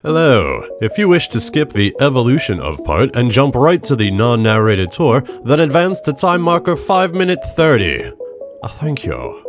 Hello. If you wish to skip the evolution of part and jump right to the non-narrated tour, then advance to time marker 5:30. Thank you.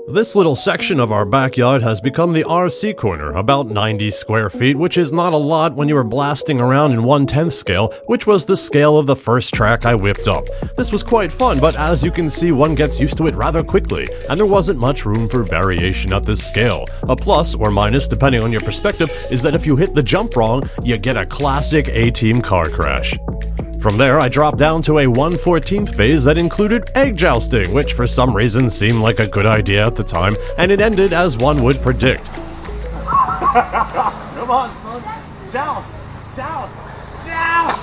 This little section of our backyard has become the RC corner, about 90 square feet, which is not a lot when you were blasting around in 1/10 scale, which was the scale of the first track I whipped up. This was quite fun, but as you can see, one gets used to it rather quickly, and there wasn't much room for variation at this scale. A plus or minus, depending on your perspective, is that if you hit the jump wrong, you get a classic A-Team car crash. From there, I dropped down to a 1/14th phase that included egg jousting, which for some reason seemed like a good idea at the time, and it ended as one would predict. Come on, son. Joust! Joust! Joust!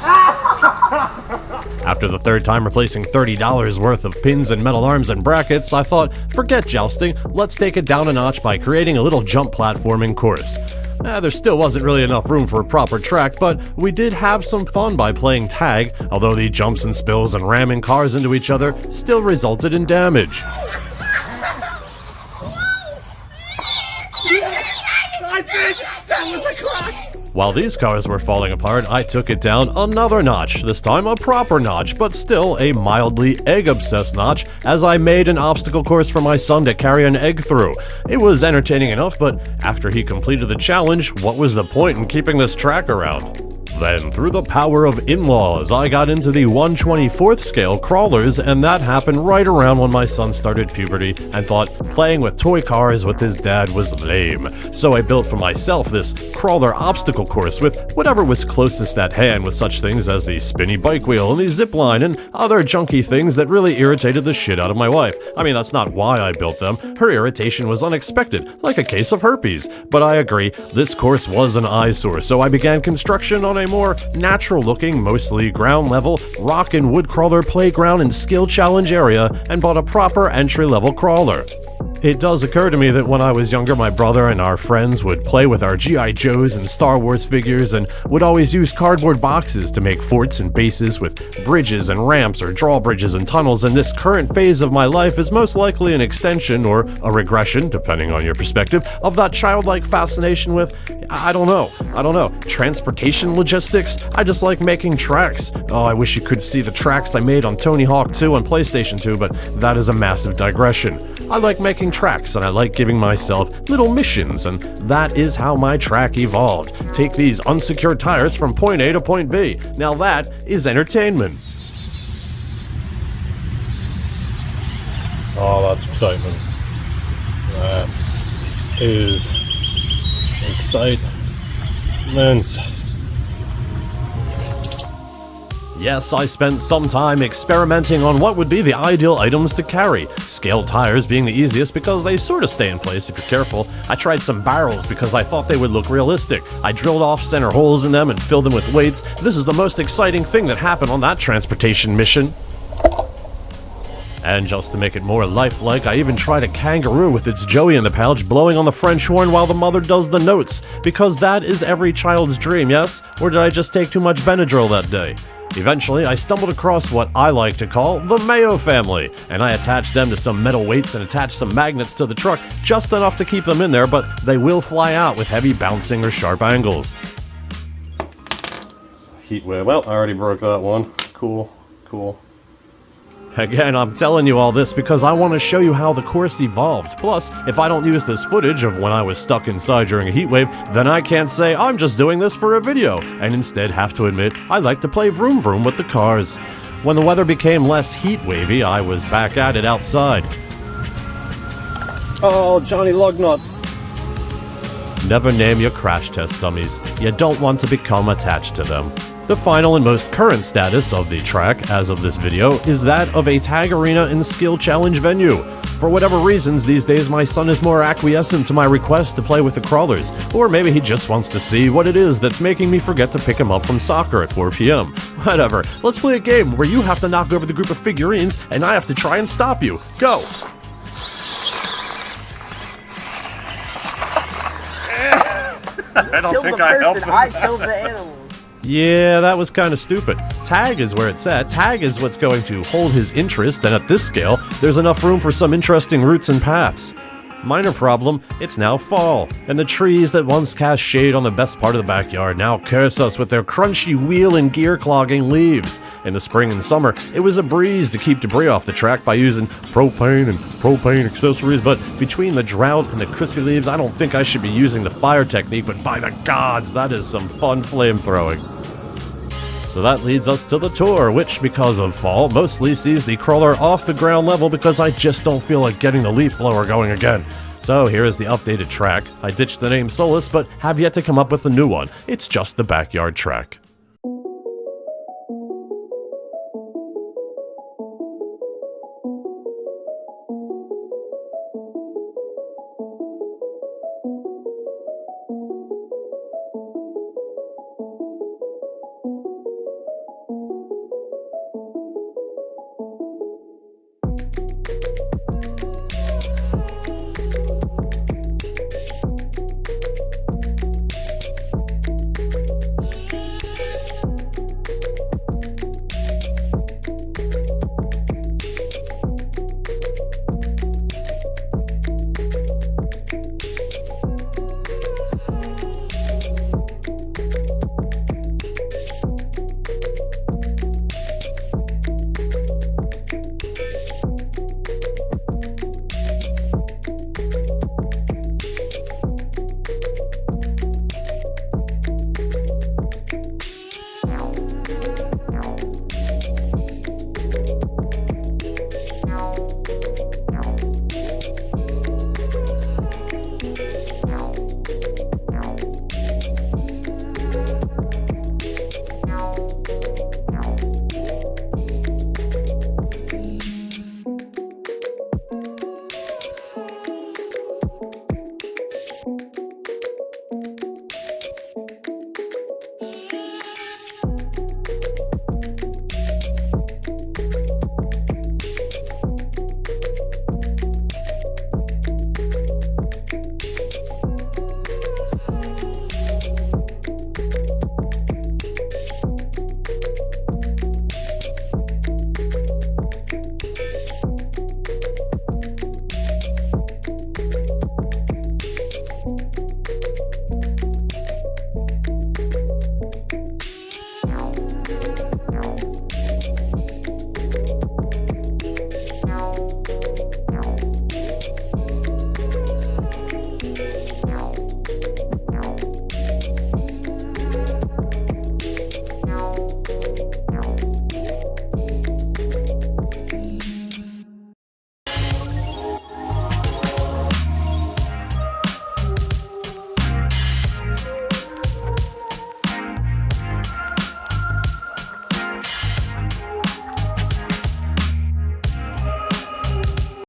After the third time replacing $30 worth of pins and metal arms and brackets, I thought, forget jousting, let's take it down a notch by creating a little jump platforming course. There still wasn't really enough room for a proper track, but we did have some fun by playing tag, although the jumps and spills and ramming cars into each other still resulted in damage. I did! That was a crack! While these cars were falling apart, I took it down another notch, this time a proper notch, but still a mildly egg-obsessed notch, as I made an obstacle course for my son to carry an egg through. It was entertaining enough, but after he completed the challenge, what was the point in keeping this track around? Then, through the power of in-laws, I got into the 1/24th scale crawlers, and that happened right around when my son started puberty and thought playing with toy cars with his dad was lame. So I built for myself this crawler obstacle course with whatever was closest at hand, with such things as the spinny bike wheel and the zip line and other junky things that really irritated the shit out of my wife. I mean, that's not why I built them. Her irritation was unexpected, like a case of herpes. But I agree, this course was an eyesore, so I began construction on a more natural-looking, mostly ground-level, rock and wood crawler playground and skill challenge area, and bought a proper entry-level crawler. It does occur to me that when I was younger, my brother and our friends would play with our G.I. Joes and Star Wars figures and would always use cardboard boxes to make forts and bases with bridges and ramps or drawbridges and tunnels, and this current phase of my life is most likely an extension or a regression, depending on your perspective, of that childlike fascination with, I don't know, transportation logistics? I just like making tracks. Oh, I wish you could see the tracks I made on Tony Hawk 2 on PlayStation 2, but that is a massive digression. I like making tracks, and I like giving myself little missions, and that is how my track evolved. Take these unsecured tires from point A to point B. Now that is entertainment. Oh, that's excitement. That is excitement. Yes, I spent some time experimenting on what would be the ideal items to carry. Scaled tires being the easiest because they sort of stay in place if you're careful. I tried some barrels because I thought they would look realistic. I drilled off center holes in them and filled them with weights. This is the most exciting thing that happened on that transportation mission. And just to make it more lifelike, I even tried a kangaroo with its Joey in the pouch blowing on the French horn while the mother does the notes. Because that is every child's dream, yes? Or did I just take too much Benadryl that day? Eventually, I stumbled across what I like to call the Mayo family, and I attached them to some metal weights and attached some magnets to the truck, just enough to keep them in there, but they will fly out with heavy bouncing or sharp angles. Heat wave. Well, I already broke that one. Cool. Again, I'm telling you all this because I want to show you how the course evolved. Plus, if I don't use this footage of when I was stuck inside during a heat wave, then I can't say I'm just doing this for a video, and instead have to admit I like to play vroom vroom with the cars. When the weather became less heat wavy, I was back at it outside. Oh, Johnny Lugnuts. Never name your crash test dummies. You don't want to become attached to them. The final and most current status of the track, as of this video, is that of a tag arena and skill challenge venue. For whatever reasons, these days my son is more acquiescent to my request to play with the crawlers, or maybe he just wants to see what it is that's making me forget to pick him up from soccer at 4 p.m. Whatever, let's play a game where you have to knock over the group of figurines and I have to try and stop you. Go! I don't think I helped him. I killed the animal. Yeah, that was kind of stupid. Tag is where it's at. Tag is what's going to hold his interest, and at this scale, there's enough room for some interesting routes and paths. Minor problem, it's now fall, and the trees that once cast shade on the best part of the backyard now curse us with their crunchy wheel and gear clogging leaves. In the spring and summer, it was a breeze to keep debris off the track by using propane and propane accessories, but between the drought and the crispy leaves, I don't think I should be using the fire technique, but by the gods, that is some fun flame throwing. So that leads us to the tour, which, because of fall, mostly sees the crawler off the ground level because I just don't feel like getting the leaf blower going again. So here is the updated track. I ditched the name Solus, but have yet to come up with a new one. It's just the backyard track.